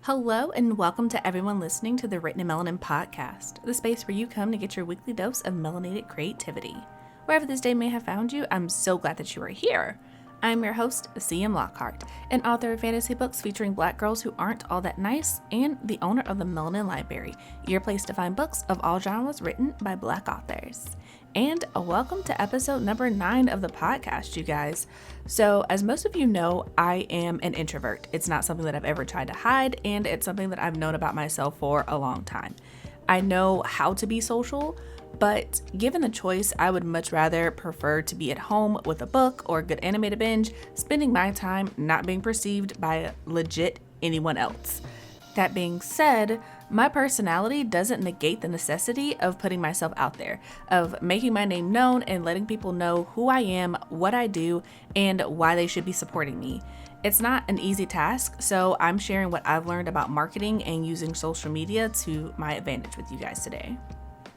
Hello and welcome to everyone listening to the Written in Melanin podcast, the space where you come to get your weekly dose of melanated creativity. Wherever this day may have found you, I'm so glad that you are here. I'm your host, C.M. Lockhart, an author of fantasy books featuring black girls who aren't all that nice, and the owner of the Melanin Library, your place to find books of all genres written by black authors. And welcome to episode number 9 of the podcast, you guys. So, as most of you know, I am an introvert. It's not something that I've ever tried to hide, and it's something that I've known about myself for a long time. I know how to be social, but given the choice, I would much rather prefer to be at home with a book or a good animated binge, spending my time not being perceived by legit anyone else. That being said, my personality doesn't negate the necessity of putting myself out there, of making my name known and letting people know who I am, what I do, and why they should be supporting me. It's not an easy task, so I'm sharing what I've learned about marketing and using social media to my advantage with you guys today.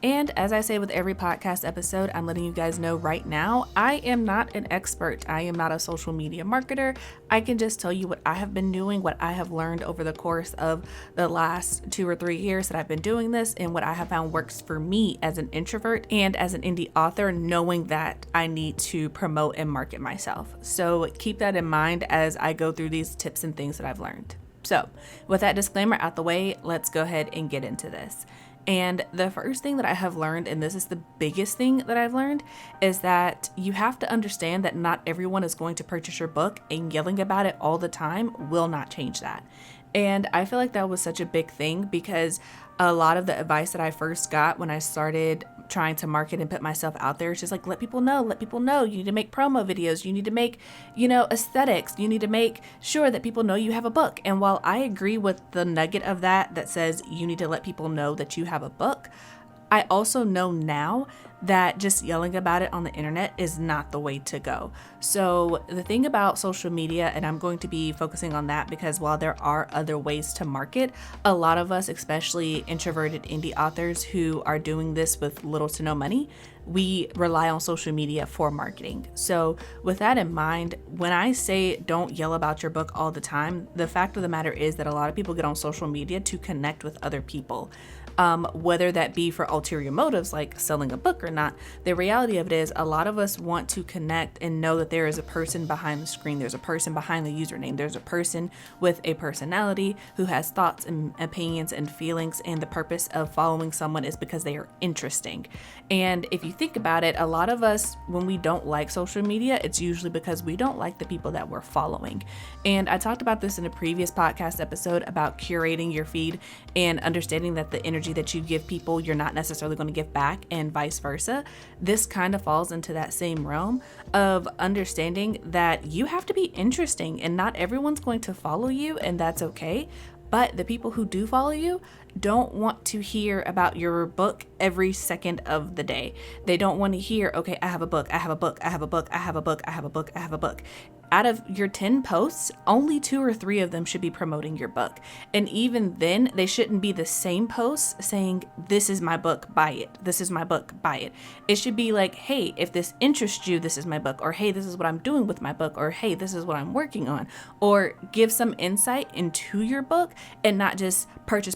And as I say with every podcast episode, I'm letting you guys know right now, I am not an expert. I am not a social media marketer. I can just tell you what I have been doing, what I have learned over the course of the last 2 or 3 years that I've been doing this, and what I have found works for me as an introvert and as an indie author, knowing that I need to promote and market myself. So keep that in mind as I go through these tips and things that I've learned. So with that disclaimer out the way, let's go ahead and get into this. And the first thing that I have learned, and this is the biggest thing that I've learned, is that you have to understand that not everyone is going to purchase your book, and yelling about it all the time will not change that. And I feel like that was such a big thing because a lot of the advice that I first got when I started trying to market and put myself out there is just like, let people know, you need to make promo videos, you need to make, aesthetics, you need to make sure that people know you have a book. And while I agree with the nugget of that says you need to let people know that you have a book, I also know now that just yelling about it on the internet is not the way to go. So the thing about social media, and I'm going to be focusing on that because while there are other ways to market, a lot of us, especially introverted indie authors who are doing this with little to no money, we rely on social media for marketing. So with that in mind, when I say don't yell about your book all the time, the fact of the matter is that a lot of people get on social media to connect with other people. Whether that be for ulterior motives like selling a book or not, the reality of it is a lot of us want to connect and know that there is a person behind the screen. There's a person behind the username. There's a person with a personality who has thoughts and opinions and feelings, and the purpose of following someone is because they are interesting. And if you think about it, a lot of us, when we don't like social media, it's usually because we don't like the people that we're following. And I talked about this in a previous podcast episode about curating your feed and understanding that the energy that you give people, you're not necessarily going to give back, and vice versa. This kind of falls into that same realm of understanding that you have to be interesting, and not everyone's going to follow you, and that's okay. But the people who do follow you don't want to hear about your book every second of the day. They don't want to hear, okay, I have a book, I have a book, I have a book, I have a book, I have a book, I have a book. Out of your 10 posts, only 2 or 3 of them should be promoting your book. And even then, they shouldn't be the same posts saying, this is my book, buy it. This is my book, buy it. It should be like, hey, if this interests you, this is my book. Or hey, this is what I'm doing with my book. Or hey, this is what I'm working on. Or give some insight into your book and not just purchase,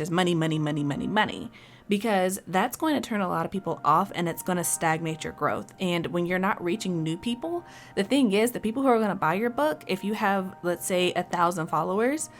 money. Because that's going to turn a lot of people off, and it's going to stagnate your growth. And when you're not reaching new people, the thing is, the people who are going to buy your book, if you have, let's say, 1,000 followers,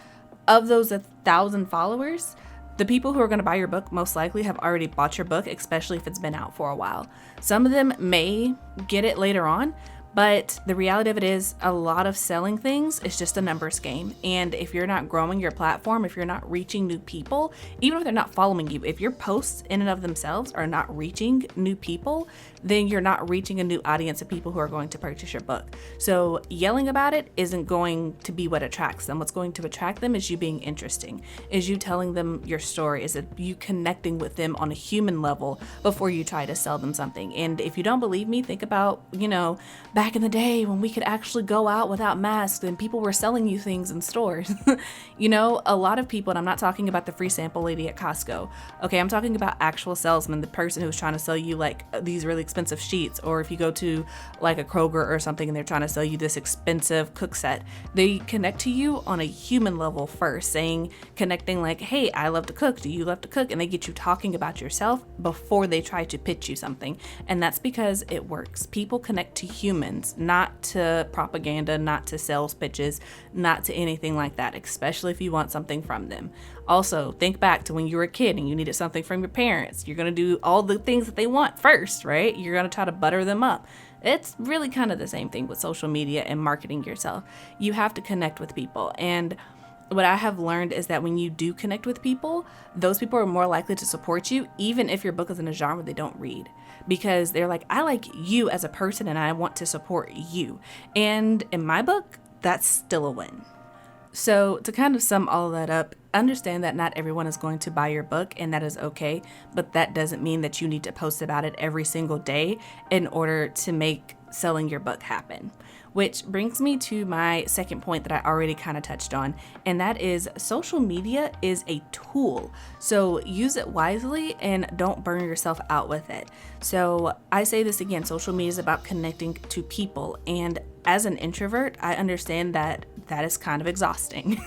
of those 1,000 followers, the people who are going to buy your book most likely have already bought your book, especially if it's been out for a while. Some of them may get it later on, but the reality of it is a lot of selling things is just a numbers game. And if you're not growing your platform, if you're not reaching new people, even if they're not following you, if your posts in and of themselves are not reaching new people, then you're not reaching a new audience of people who are going to purchase your book. So yelling about it isn't going to be what attracts them. What's going to attract them is you being interesting, is you telling them your story, is it you connecting with them on a human level before you try to sell them something. And if you don't believe me, think about, back in the day when we could actually go out without masks and people were selling you things in stores. A lot of people, and I'm not talking about the free sample lady at Costco. Okay, I'm talking about actual salesmen, the person who's trying to sell you like these really expensive expensive sheets, or if you go to like a Kroger or something and they're trying to sell you this expensive cook set, they connect to you on a human level first, connecting like, hey, I love to cook. Do you love to cook? And they get you talking about yourself before they try to pitch you something. And that's because it works. People connect to humans, not to propaganda, not to sales pitches, not to anything like that, especially if you want something from them. Also, think back to when you were a kid and you needed something from your parents. You're going to do all the things that they want first, right? You're going to try to butter them up. It's really kind of the same thing with social media and marketing yourself. You have to connect with people. And what I have learned is that when you do connect with people, those people are more likely to support you, even if your book is in a genre they don't read, because they're like, I like you as a person and I want to support you. And in my book, that's still a win. So to kind of sum all of that up, understand that not everyone is going to buy your book, and that is okay, but that doesn't mean that you need to post about it every single day in order to make selling your book happen. Which brings me to my second point that I already kind of touched on, and that is social media is a tool. So use it wisely and don't burn yourself out with it. So I say this again, social media is about connecting to people, and as an introvert, I understand that is kind of exhausting.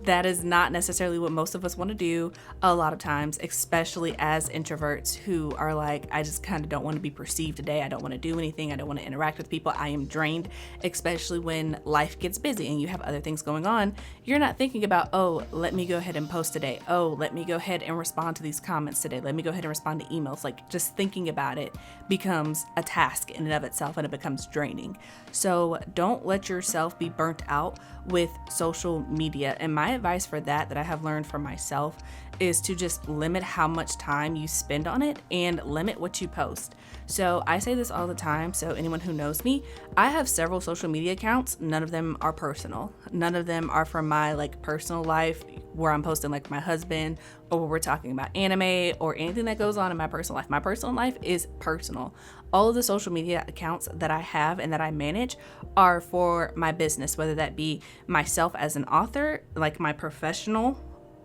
That is not necessarily what most of us want to do a lot of times, especially as introverts who are like, I just kind of don't want to be perceived today. I don't want to do anything. I don't want to interact with people. I am drained, especially when life gets busy and you have other things going on. You're not thinking about, oh, let me go ahead and post today. Oh, let me go ahead and respond to these comments today. Let me go ahead and respond to emails. Like, just thinking about it becomes a task in and of itself, and it becomes draining. So don't let yourself be burnt out with social media. And my advice for that I have learned for myself is to just limit how much time you spend on it and limit what you post. So I say this all the time. So anyone who knows me, I have several social media accounts. None of them are personal. None of them are from my like personal life where I'm posting like my husband, or where we're talking about anime or anything that goes on in my personal life. My personal life is personal. All of the social media accounts that I have and that I manage are for my business, whether that be myself as an author, like my professional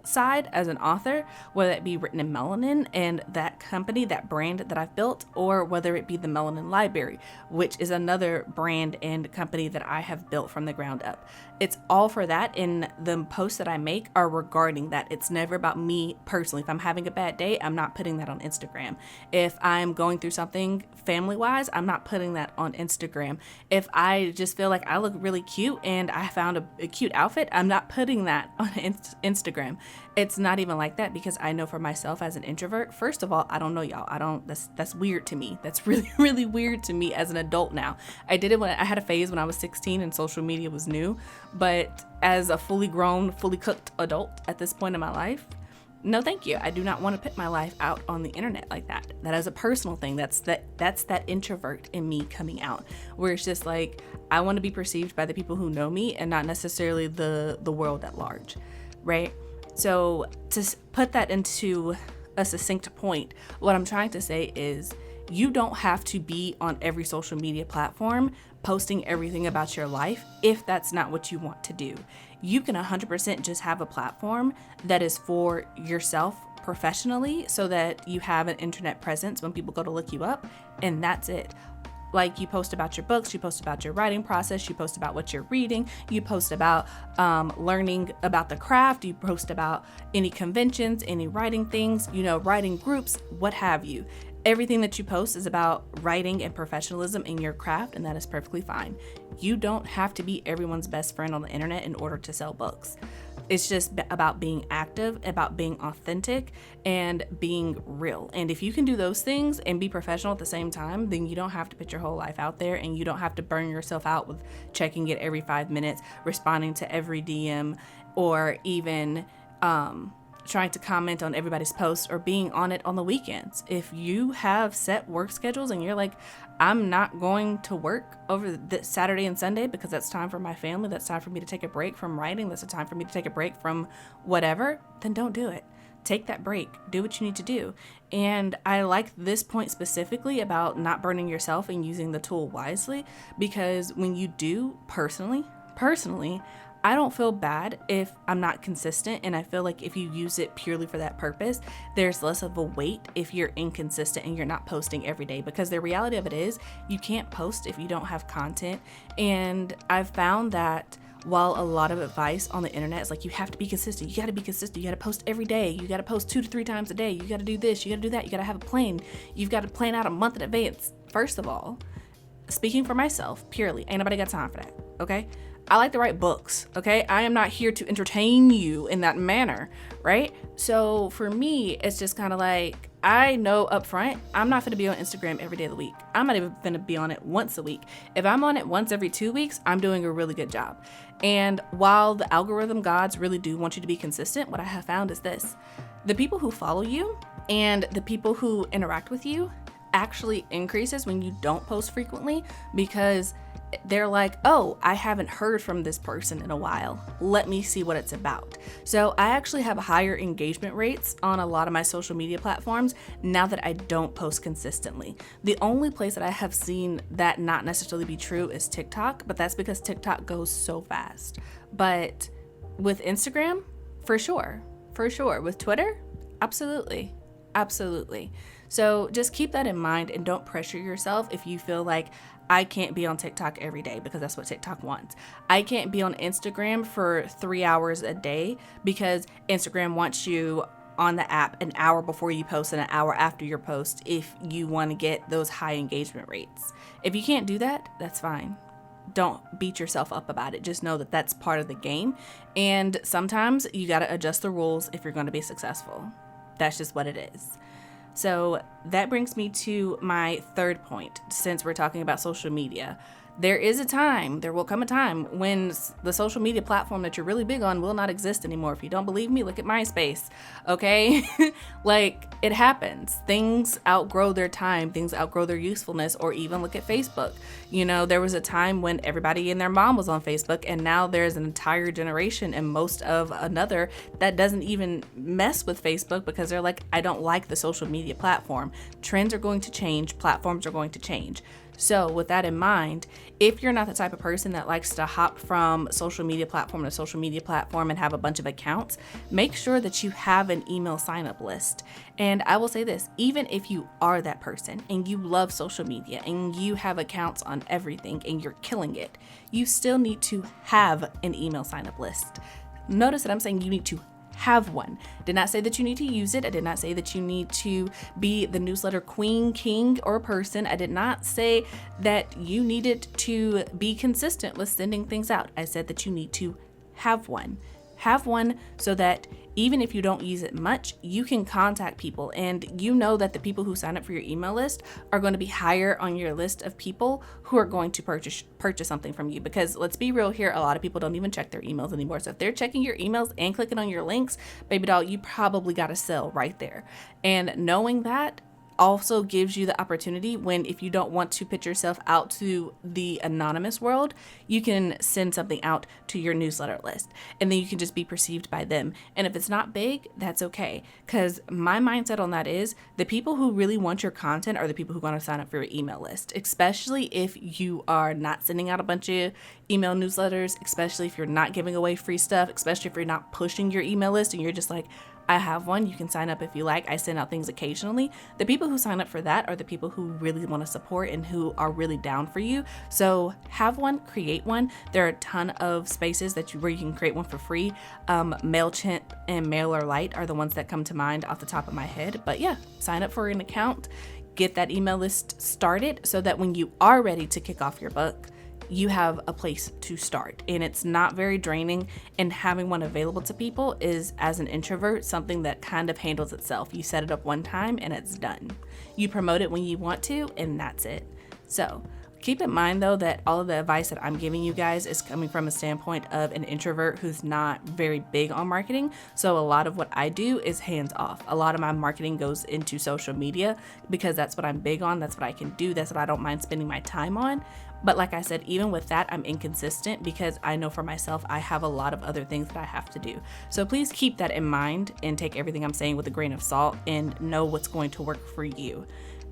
side as an author, whether it be Written in Melanin and that company, that brand that I've built, or whether it be the Melanin Library, which is another brand and company that I have built from the ground up. It's all for that, and the posts that I make are regarding that. It's never about me personally. If I'm having a bad day, I'm not putting that on Instagram. If I'm going through something family-wise, I'm not putting that on Instagram. If I just feel like I look really cute and I found a cute outfit, I'm not putting that on Instagram. It's not even like that, because I know for myself as an introvert, first of all, I don't know y'all. That's weird to me. That's really, really weird to me as an adult now. I did it when I had a phase when I was 16 and social media was new, but as a fully grown, fully cooked adult at this point in my life, no thank you. I do not want to put my life out on the internet like that. That is a personal thing. That's that introvert in me coming out, where it's just like, I want to be perceived by the people who know me and not necessarily the world at large, right? So to put that into a succinct point, what I'm trying to say is you don't have to be on every social media platform posting everything about your life if that's not what you want to do. You can 100% just have a platform that is for yourself professionally, so that you have an internet presence when people go to look you up, and that's it. Like, you post about your books, you post about your writing process, you post about what you're reading, you post about learning about the craft, you post about any conventions, any writing things, writing groups, what have you. Everything that you post is about writing and professionalism in your craft, and that is perfectly fine. You don't have to be everyone's best friend on the internet in order to sell books. It's just about being active, about being authentic, and being real. And if you can do those things and be professional at the same time, then you don't have to put your whole life out there, and you don't have to burn yourself out with checking it every 5 minutes, responding to every DM, or even trying to comment on everybody's posts, or being on it on the weekends. If you have set work schedules and you're like, I'm not going to work over this Saturday and Sunday because that's time for my family, that's time for me to take a break from writing, that's a time for me to take a break from whatever, then don't do it. Take that break. Do what you need to do. And I like this point specifically about not burning yourself and using the tool wisely, because when you do, personally, I don't feel bad if I'm not consistent, and I feel like if you use it purely for that purpose, there's less of a weight if you're inconsistent and you're not posting every day, because the reality of it is you can't post if you don't have content. And I've found that while a lot of advice on the internet is like, you have to be consistent, you got to be consistent, you got to post every day, you got to post 2 to 3 times a day, you got to do this, you got to do that, you got to have a plan, you've got to plan out a month in advance. First of all, speaking for myself purely, ain't nobody got time for that, okay? I like to write books, okay? I am not here to entertain you in that manner, right? So for me, it's just kind of like, I know up front, I'm not going to be on Instagram every day of the week. I'm not even going to be on it once a week. If I'm on it once every 2 weeks, I'm doing a really good job. And while the algorithm gods really do want you to be consistent, what I have found is this: the people who follow you and the people who interact with you actually increases when you don't post frequently, because they're like, oh, I haven't heard from this person in a while. Let me see what it's about. So I actually have higher engagement rates on a lot of my social media platforms now that I don't post consistently. The only place that I have seen that not necessarily be true is TikTok, but that's because TikTok goes so fast. But with Instagram, for sure. With Twitter, absolutely. So just keep that in mind and don't pressure yourself if you feel like, I can't be on TikTok every day because that's what TikTok wants. I can't be on Instagram for 3 hours a day because Instagram wants you on the app an hour before you post and an hour after your post if you want to get those high engagement rates. If you can't do that, that's fine. Don't beat yourself up about it. Just know that that's part of the game. And sometimes you got to adjust the rules if you're going to be successful. That's just what it is. So that brings me to my third point. Since we're talking about social media, there will come a time when the social media platform that you're really big on will not exist anymore. If you don't believe me, look at MySpace, okay? Like, it happens. Things outgrow their time, things outgrow their usefulness, or even look at Facebook. You know, there was a time when everybody and their mom was on Facebook, and now there's an entire generation and most of another that doesn't even mess with Facebook because they're like, I don't like the social media platform. Trends are going to change, platforms are going to change. So with that in mind, if you're not the type of person that likes to hop from social media platform to social media platform and have a bunch of accounts, make sure that you have an email sign-up list. And I will say this, even if you are that person and you love social media and you have accounts on everything and you're killing it, you still need to have an email sign-up list. Notice that I'm saying you need to have one. Did not say that you need to use it. I did not say that you need to be the newsletter queen, king, or person. I did not say that you needed to be consistent with sending things out. I said that you need to have one. Have one so that even if you don't use it much, you can contact people, and you know that the people who sign up for your email list are going to be higher on your list of people who are going to purchase something from you. Because let's be real here, a lot of people don't even check their emails anymore. So if they're checking your emails and clicking on your links, baby doll, you probably got a sell right there. And knowing that also gives you the opportunity when, if you don't want to put yourself out to the anonymous world, you can send something out to your newsletter list, and then you can just be perceived by them. And if it's not big, that's okay. Because my mindset on that is the people who really want your content are the people who are going to sign up for your email list, especially if you are not sending out a bunch of email newsletters, especially if you're not giving away free stuff, especially if you're not pushing your email list and you're just like, I have one, you can sign up if you like. I send out things occasionally. The people who sign up for that are the people who really want to support and who are really down for you. So have one, create one. There are a ton of spaces where you can create one for free. MailChimp and MailerLite are the ones that come to mind off the top of my head. But yeah, sign up for an account, get that email list started so that when you are ready to kick off your book, you have a place to start, and it's not very draining. And having one available to people is, as an introvert, something that kind of handles itself. You set it up one time and it's done. You promote it when you want to, and that's it. So keep in mind though that all of the advice that I'm giving you guys is coming from a standpoint of an introvert who's not very big on marketing. So a lot of what I do is hands off. A lot of my marketing goes into social media because that's what I'm big on. That's what I can do. That's what I don't mind spending my time on. But like I said, even with that, I'm inconsistent because I know for myself, I have a lot of other things that I have to do. So please keep that in mind and take everything I'm saying with a grain of salt and know what's going to work for you.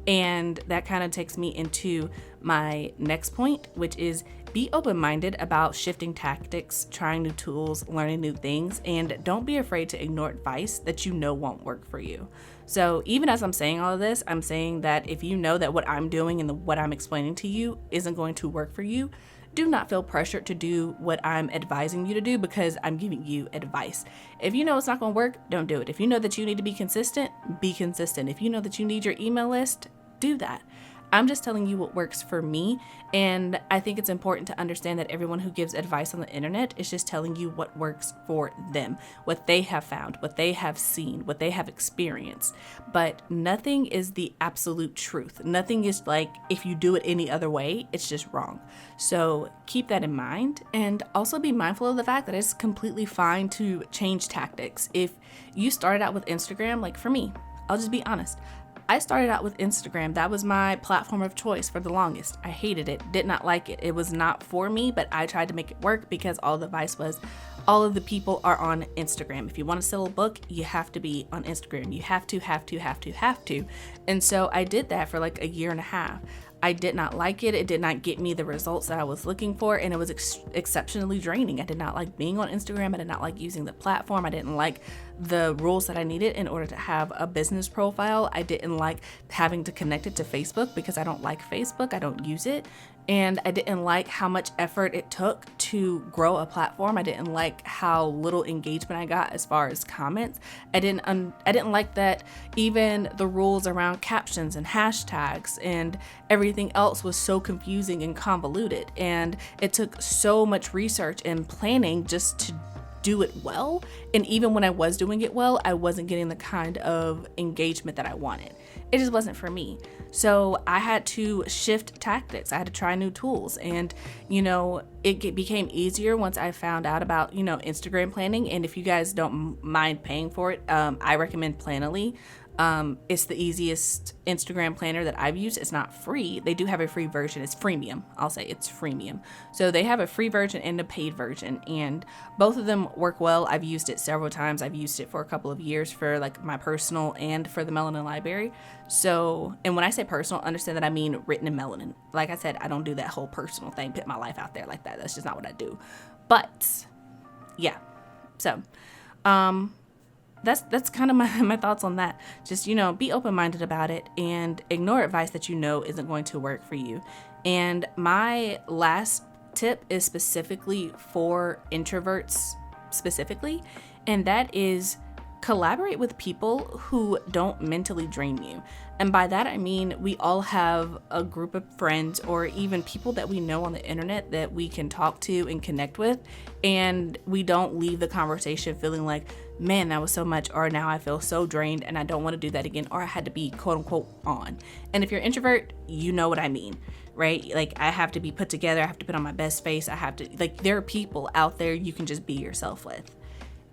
And that kind of takes me into my next point, which is be open-minded about shifting tactics, trying new tools, learning new things, and don't be afraid to ignore advice that you know won't work for you. So even as I'm saying all of this, I'm saying that if you know that what I'm doing and what I'm explaining to you isn't going to work for you, do not feel pressured to do what I'm advising you to do because I'm giving you advice. If you know it's not going to work, don't do it. If you know that you need to be consistent, be consistent. If you know that you need your email list, do that. I'm just telling you what works for me, and I think it's important to understand that everyone who gives advice on the internet is just telling you what works for them, what they have found, what they have seen, what they have experienced. But nothing is the absolute truth. Nothing is like if you do it any other way, it's just wrong. So keep that in mind, and also be mindful of the fact that it's completely fine to change tactics. If you started out with Instagram, like for me, I'll just be honest. I started out with Instagram. That was my platform of choice for the longest. I hated it, did not like it. It was not for me, but I tried to make it work because all the advice was all of the people are on Instagram. If you want to sell a book, you have to be on Instagram. You have to. And so I did that for like a year and a half. I did not like it. It did not get me the results that I was looking for, and it was exceptionally draining. I did not like being on Instagram. I did not like using the platform. I didn't like the rules that I needed in order to have a business profile. I didn't like having to connect it to Facebook because I don't like Facebook. I don't use it. And I didn't like how much effort it took to grow a platform. I didn't like how little engagement I got as far as comments. I didn't like that even the rules around captions and hashtags and everything else was so confusing and convoluted. And it took so much research and planning just to do it well. And even when I was doing it well, I wasn't getting the kind of engagement that I wanted. It just wasn't for me. So I had to shift tactics. I had to try new tools. And, it became easier once I found out about, Instagram planning. And if you guys don't mind paying for it, I recommend Planoly. It's the easiest Instagram planner that I've used. It's not free. They do have a free version. It's freemium. I'll say it's freemium. So they have a free version and a paid version, and both of them work well. I've used it several times. I've used it for a couple of years for like my personal and for the Melanin library. So, and when I say personal, understand that I mean written in Melanin. Like I said, I don't do that whole personal thing, put my life out there like that. That's just not what I do. But yeah, so, that's kind of my thoughts on that. Just, be open-minded about it and ignore advice that isn't going to work for you. And my last tip is specifically for introverts specifically, and that is collaborate with people who don't mentally drain you. And by that, I mean, we all have a group of friends or even people that we know on the internet that we can talk to and connect with. And we don't leave the conversation feeling like, man, that was so much, or now I feel so drained and I don't want to do that again, or I had to be quote unquote on. And if you're an introvert, you know what I mean, right? Like I have to be put together. I have to put on my best face. I have to, like, there are people out there you can just be yourself with.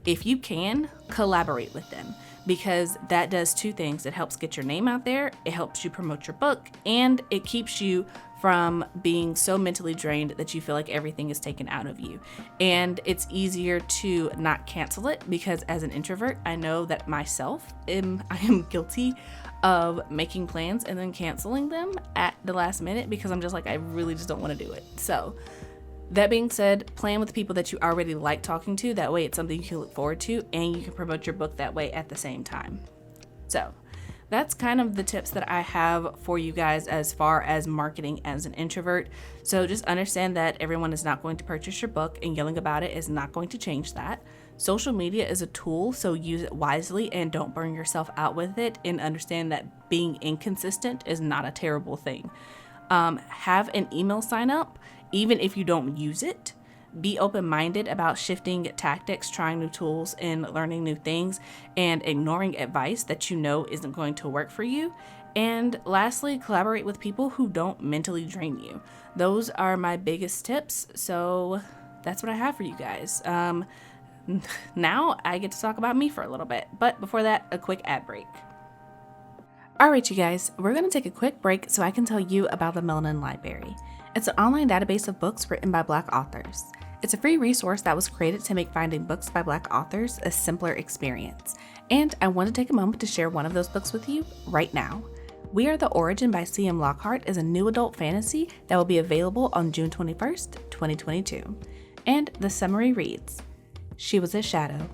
If you can, collaborate with them, because that does two things. It helps get your name out there, it helps you promote your book, and it keeps you from being so mentally drained that you feel like everything is taken out of you. And it's easier to not cancel it, because as an introvert, I know that I am guilty of making plans and then canceling them at the last minute because I'm just like, I really just don't want to do it. So that being said, plan with people that you already like talking to. That way it's something you can look forward to and you can promote your book that way at the same time. So that's kind of the tips that I have for you guys as far as marketing as an introvert. So just understand that everyone is not going to purchase your book, and yelling about it is not going to change that. Social media is a tool, so use it wisely and don't burn yourself out with it, and understand that being inconsistent is not a terrible thing. Have an email sign up. Even if you don't use it, be open-minded about shifting tactics, trying new tools, and learning new things, and ignoring advice that isn't going to work for you. And lastly, collaborate with people who don't mentally drain you. Those are my biggest tips. So that's what I have for you guys. Now I get to talk about me for a little bit, but before that, a quick ad break. All right, you guys, we're going to take a quick break so I can tell you about the Melanin Library. It's an online database of books written by Black authors. It's a free resource that was created to make finding books by Black authors a simpler experience. And I want to take a moment to share one of those books with you right now. We Are the Origin by C.M. Lockhart is a new adult fantasy that will be available on June 21st, 2022. And the summary reads, she was a shadow.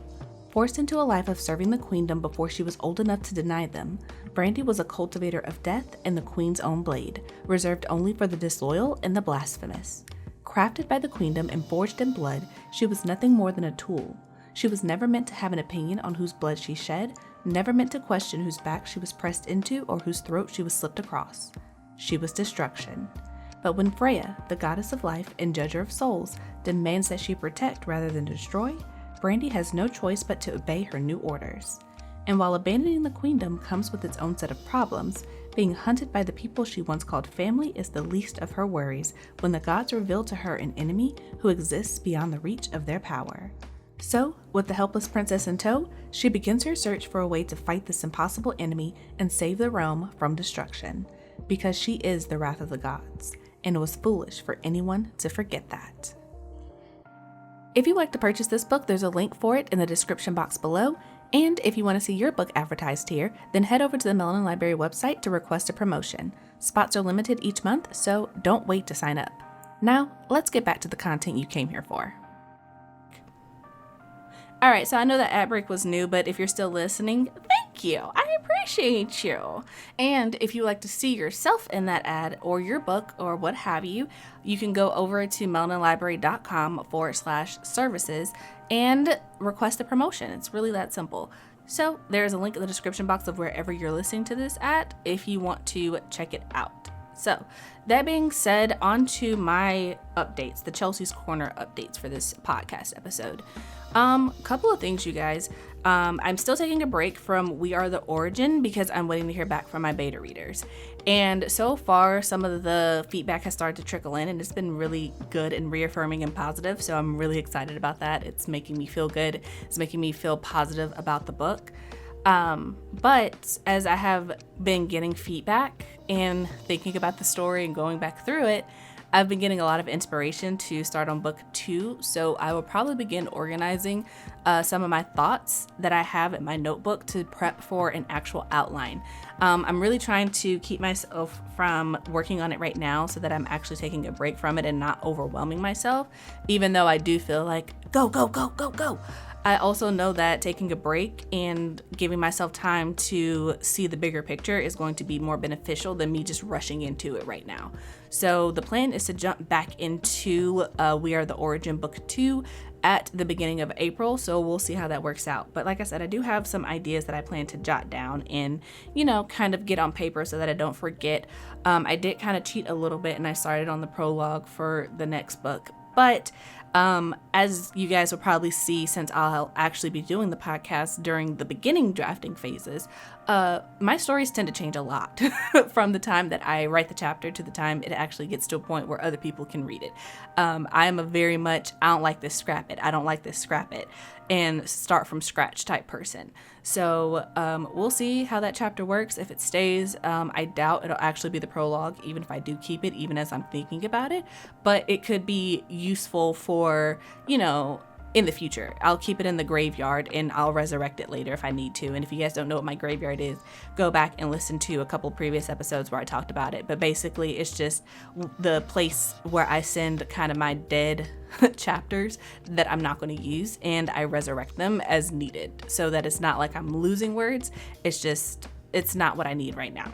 Forced into a life of serving the queendom before she was old enough to deny them, Brandy was a cultivator of death and the queen's own blade, reserved only for the disloyal and the blasphemous. Crafted by the queendom and forged in blood, she was nothing more than a tool. She was never meant to have an opinion on whose blood she shed, never meant to question whose back she was pressed into or whose throat she was slipped across. She was destruction. But when Freya, the goddess of life and judger of souls, demands that she protect rather than destroy, Brandy has no choice but to obey her new orders. And while abandoning the queendom comes with its own set of problems, being hunted by the people she once called family is the least of her worries when the gods reveal to her an enemy who exists beyond the reach of their power. So, with the helpless princess in tow, she begins her search for a way to fight this impossible enemy and save the realm from destruction, because she is the wrath of the gods, and it was foolish for anyone to forget that. If you'd like to purchase this book, there's a link for it in the description box below, and if you want to see your book advertised here, then head over to the Melanin Library website to request a promotion. Spots are limited each month, so don't wait to sign up. Now, let's get back to the content you came here for. All right, so I know that ad break was new, but if you're still listening, thank you. I appreciate you. And if you like to see yourself in that ad or your book or what have you, you can go over to melaninlibrary.com/services and request a promotion. It's really that simple. So there's a link in the description box of wherever you're listening to this at if you want to check it out. So that being said, on to my updates, the Chelsea's Corner updates for this podcast episode. Couple of things, you guys. I'm still taking a break from We Are the Origin because I'm waiting to hear back from my beta readers. And so far, some of the feedback has started to trickle in and it's been really good and reaffirming and positive. So I'm really excited about that. It's making me feel good. It's making me feel positive about the book. But as I have been getting feedback and thinking about the story and going back through it, I've been getting a lot of inspiration to start on book 2, so I will probably begin organizing some of my thoughts that I have in my notebook to prep for an actual outline. I'm really trying to keep myself from working on it right now so that I'm actually taking a break from it and not overwhelming myself, even though I do feel like go, go, go, go, go. I also know that taking a break and giving myself time to see the bigger picture is going to be more beneficial than me just rushing into it right now. So the plan is to jump back into We Are the Origin Book 2 at the beginning of April, so we'll see how that works out. But like I said, I do have some ideas that I plan to jot down and, kind of get on paper so that I don't forget. I did kind of cheat a little bit and I started on the prologue for the next book. But as you guys will probably see, since I'll actually be doing the podcast during the beginning drafting phases, my stories tend to change a lot from the time that I write the chapter to the time it actually gets to a point where other people can read it. I am a very much, I don't like this, scrap it. I don't like this, scrap it, and start from scratch type person. So we'll see how that chapter works. If it stays, I doubt it'll actually be the prologue, even if I do keep it, even as I'm thinking about it. But it could be useful for, in the future. I'll keep it in the graveyard and I'll resurrect it later if I need to. And if you guys don't know what my graveyard is, go back and listen to a couple previous episodes where I talked about it. But basically, it's just the place where I send kind of my dead chapters that I'm not going to use, and I resurrect them as needed so that it's not like I'm losing words. It's not what I need right now.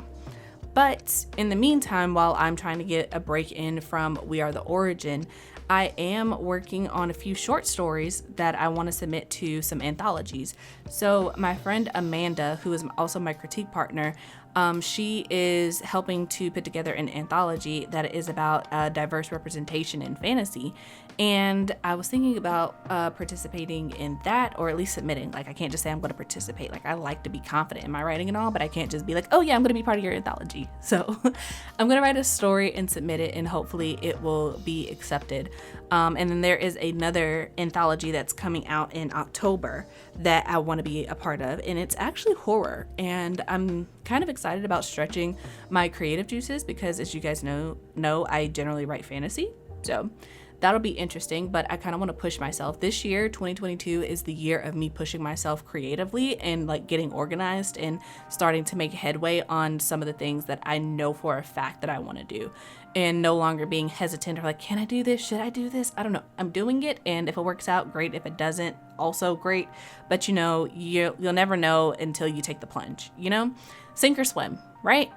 But in the meantime, while I'm trying to get a break in from We Are the Origin, I am working on a few short stories that I want to submit to some anthologies. So my friend Amanda, who is also my critique partner, she is helping to put together an anthology that is about diverse representation in fantasy. And I was thinking about participating in that, or at least submitting. Like, I can't just say I'm going to participate. Like, I like to be confident in my writing and all, but I can't just be like, oh yeah, I'm going to be part of your anthology. So I'm going to write a story and submit it, and hopefully it will be accepted. And then there is another anthology that's coming out in October that I want to be a part of, and it's actually horror. And I'm kind of excited about stretching my creative juices because, as you guys know, I generally write fantasy. So that'll be interesting, but I kind of want to push myself. This year, 2022, is the year of me pushing myself creatively and like getting organized and starting to make headway on some of the things that I know for a fact that I want to do, and no longer being hesitant or like, can I do this? Should I do this? I don't know. I'm doing it, and if it works out, great. If it doesn't, also great. But you'll never know until you take the plunge, sink or swim, right?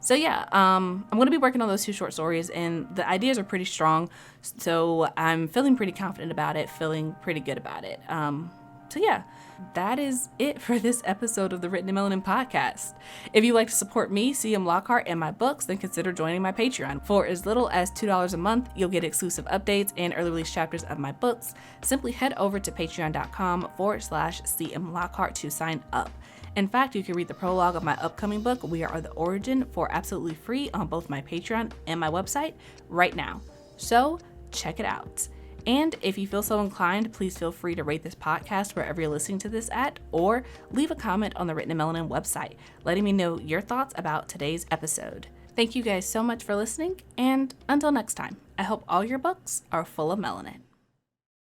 So yeah, I'm going to be working on those 2 short stories, and the ideas are pretty strong. So I'm feeling pretty confident about it, feeling pretty good about it. So yeah, that is it for this episode of the Written in Melanin podcast. If you'd like to support me, CM Lockhart, and my books, then consider joining my Patreon. For as little as $2 a month, you'll get exclusive updates and early release chapters of my books. Simply head over to patreon.com/CM Lockhart to sign up. In fact, you can read the prologue of my upcoming book, We Are the Origin, for absolutely free on both my Patreon and my website right now. So check it out. And if you feel so inclined, please feel free to rate this podcast wherever you're listening to this at, or leave a comment on the Written in Melanin website, letting me know your thoughts about today's episode. Thank you guys so much for listening, and until next time, I hope all your books are full of melanin.